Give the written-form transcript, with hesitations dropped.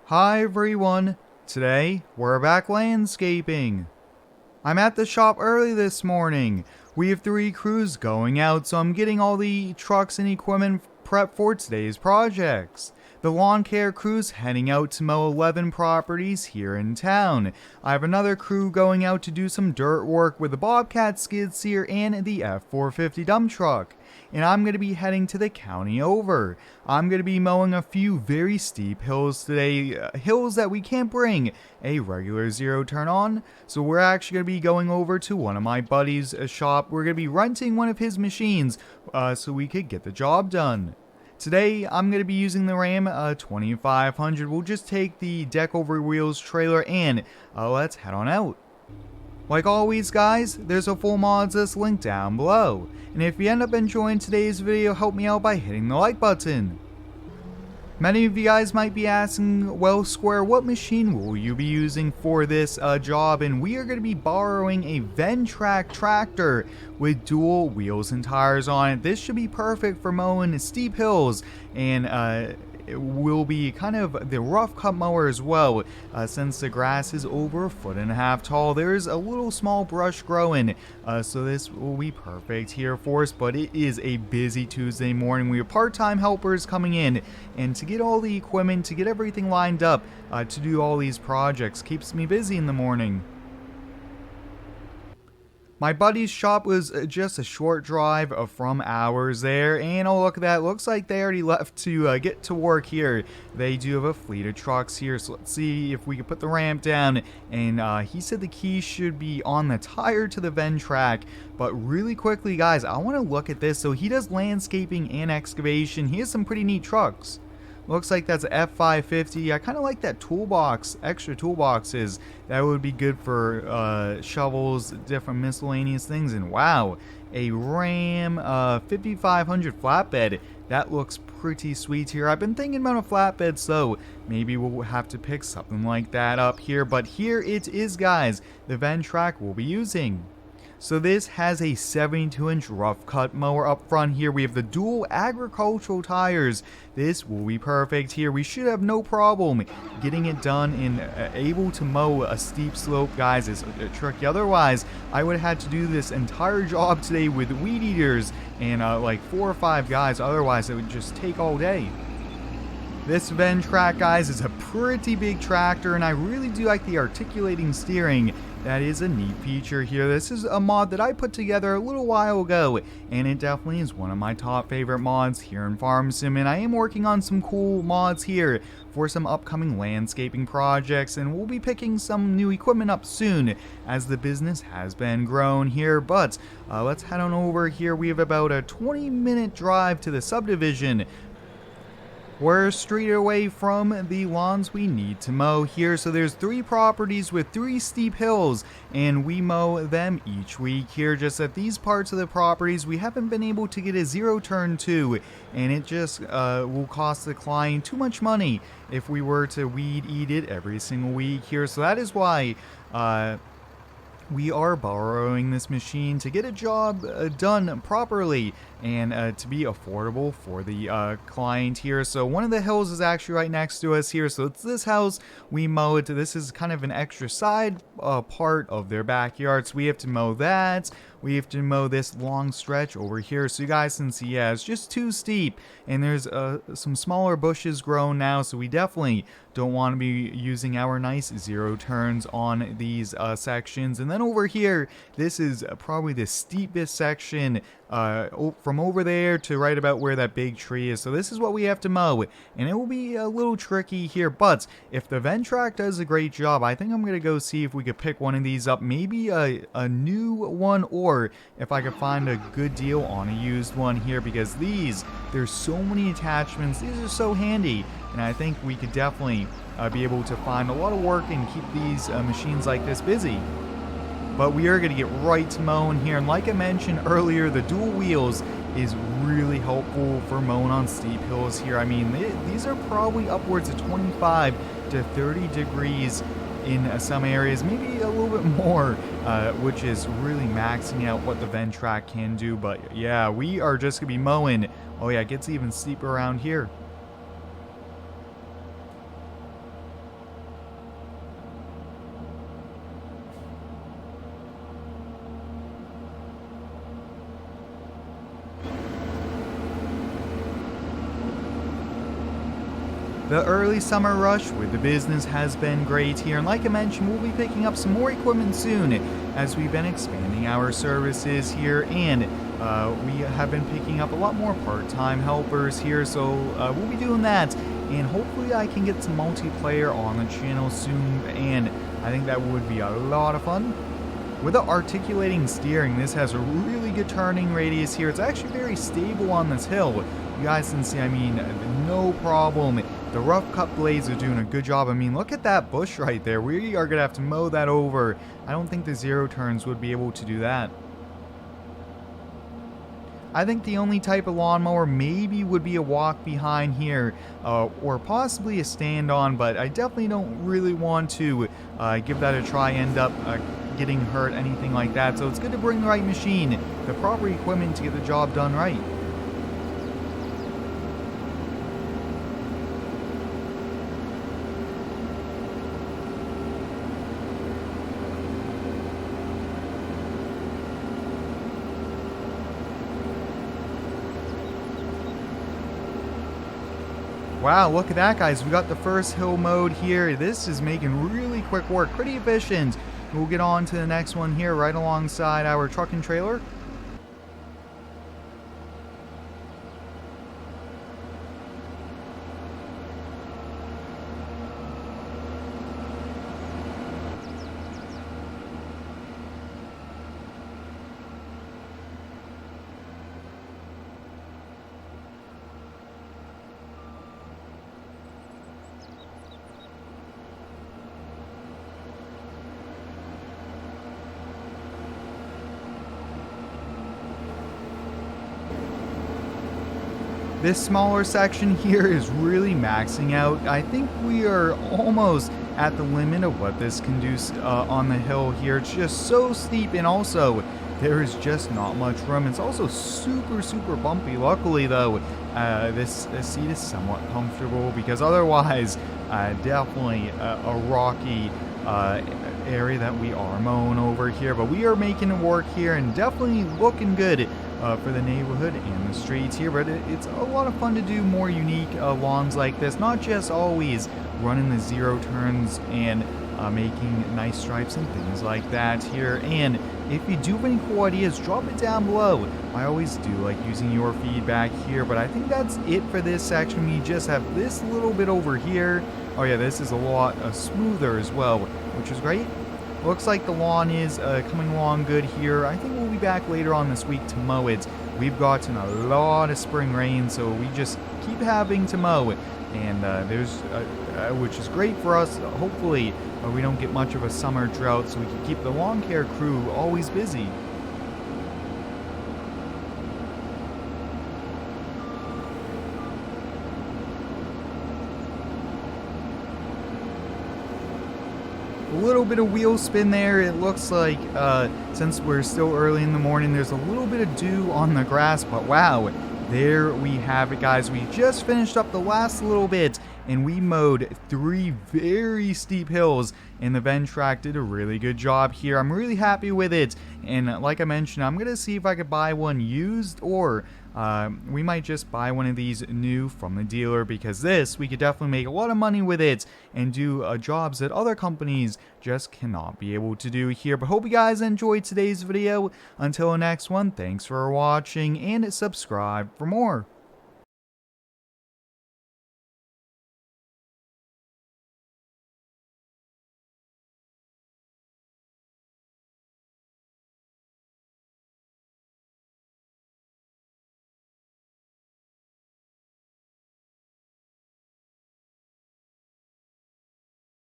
Hi everyone, today we're back landscaping. I'm at the shop early this morning. We have 3 crews going out, so I'm getting all the trucks and equipment prepped for today's projects. The lawn care crew's heading out to mow 11 properties here in town. I have another crew going out to do some dirt work with the Bobcat skid steer and the F450 dump truck. And I'm going to be heading to the county over. I'm going to be mowing a few very steep hills today, hills that we can't bring a regular zero turn on. So we're actually going to be going over to one of my buddies' shop. We're going to be renting one of his machines so we could get the job done. Today, I'm going to be using the Ram 2500. We'll just take the deck over wheels trailer and let's head on out. Like always guys, there's a full mods list link down below. And if you end up enjoying today's video, help me out by hitting the like button. Many of you guys might be asking, well Square, what machine will you be using for this job? And we are going to be borrowing a Ventrac tractor with dual wheels and tires on it. This should be perfect for mowing steep hills, and it will be kind of the rough cut mower as well, since the grass is over 1.5 feet tall. There is a little small brush growing, so this will be perfect here for us. But it is a busy Tuesday morning. We have part-time helpers coming in, and to get all the equipment, to get everything lined up, to do all these projects keeps me busy in the morning. My buddy's shop was just a short drive from ours there, and oh look at that, looks like they already left to get to work here. They do have a fleet of trucks here, so let's see if we can put the ramp down. And he said the key should be on the tire to the Ventrac. But really quickly guys, I want to look at this. So he does landscaping and excavation. He has some pretty neat trucks. Looks like that's a F550. I kind of like that toolbox, extra toolboxes. That would be good for shovels, different miscellaneous things. And wow, a Ram 5500 flatbed. That looks pretty sweet here. I've been thinking about a flatbed, so maybe we'll have to pick something like that up here. But here it is guys, the Ventrac we'll be using. So this has a 72-inch rough cut mower up front here. We have the dual agricultural tires. This will be perfect here. We should have no problem getting it done and able to mow a steep slope, guys. Is tricky. Otherwise, I would have had to do this entire job today with weed eaters and like 4 or 5 guys. Otherwise, it would just take all day. This Ventrac, guys, is a pretty big tractor, and I really do like the articulating steering. That is a neat feature here. This is a mod that I put together a little while ago, and it definitely is one of my top favorite mods here in Farm Sim. And I am working on some cool mods here for some upcoming landscaping projects, and we'll be picking some new equipment up soon as the business has been grown here. But let's head on over here. We have about a 20-minute drive to the subdivision. We're a street away from the lawns we need to mow here. So there's 3 properties with 3 steep hills, and we mow them each week here. Just at these parts of the properties we haven't been able to get a zero turn to, and it just will cost the client too much money if we were to weed eat it every single week here. So that is why we are borrowing this machine to get a job done properly and to be affordable for the client here. So one of the hills is actually right next to us here. So it's this house we mow it. This is kind of an extra side part of their backyard. So we have to mow that. We have to mow this long stretch over here. So you guys can see, yeah, it's just too steep. And there's some smaller bushes grown now. So we definitely don't want to be using our nice zero turns on these sections. And then over here, this is probably the steepest section from over there to right about where that big tree is. So this is what we have to mow, and it will be a little tricky here. But if the Ventrac does a great job, I think I'm going to go see if we could pick one of these up, maybe a new one, or if I could find a good deal on a used one here, because there's so many attachments. These are so handy, and I think we could definitely be able to find a lot of work and keep these machines like this busy. But we are going to get right to mowing here, and like I mentioned earlier, the dual wheels is really helpful for mowing on steep hills here. I mean, these are probably upwards of 25 to 30 degrees in some areas, maybe a little bit more, which is really maxing out what the Ventrac can do. But yeah, we are just going to be mowing. Oh yeah, it gets even steeper around here. The early summer rush with the business has been great here, and like I mentioned, we'll be picking up some more equipment soon as we've been expanding our services here, and we have been picking up a lot more part-time helpers here, so we'll be doing that, and hopefully I can get some multiplayer on the channel soon, and I think that would be a lot of fun. With the articulating steering, this has a really good turning radius here. It's actually very stable on this hill. You guys can see, I mean, no problem. The rough cut blades are doing a good job. I mean, look at that bush right there. We are going to have to mow that over. I don't think the zero turns would be able to do that. I think the only type of lawnmower maybe would be a walk behind here, or possibly a stand on, but I definitely don't really want to give that a try, end up getting hurt, anything like that. So it's good to bring the right machine, the proper equipment to get the job done right. Wow, look at that, guys. We got the first hill mode here. This is making really quick work, pretty efficient. We'll get on to the next one here right alongside our truck and trailer. This smaller section here is really maxing out. I think we are almost at the limit of what this can do on the hill here. It's just so steep, and also there is just not much room. It's also super bumpy. Luckily though, this seat is somewhat comfortable, because otherwise definitely a rocky area that we are mowing over here. But we are making it work here, and definitely looking good for the neighborhood and the streets here. But it's a lot of fun to do more unique lawns like this, not just always running the zero turns and making nice stripes and things like that here. And if you do have any cool ideas, drop it down below. I always do like using your feedback here, but I think that's it for this section. We just have this little bit over here. Oh yeah, this is a lot smoother as well, which is great. Looks like the lawn is coming along good here. I think we'll be back later on this week to mow it. We've gotten a lot of spring rain, so we just keep having to mow it. And which is great for us. Hopefully we don't get much of a summer drought, so we can keep the lawn care crew always busy. A little bit of wheel spin there. It looks like since we're still early in the morning, there's a little bit of dew on the grass, but wow, there we have it, guys. We just finished up the last little bit, and we mowed 3 very steep hills, and the Ventrac did a really good job here. I'm really happy with it, and like I mentioned, I'm gonna see if I could buy one used, or we might just buy one of these new from the dealer, because this, we could definitely make a lot of money with it and do jobs that other companies just cannot be able to do here. But hope you guys enjoyed today's video. Until the next one, thanks for watching, and subscribe for more.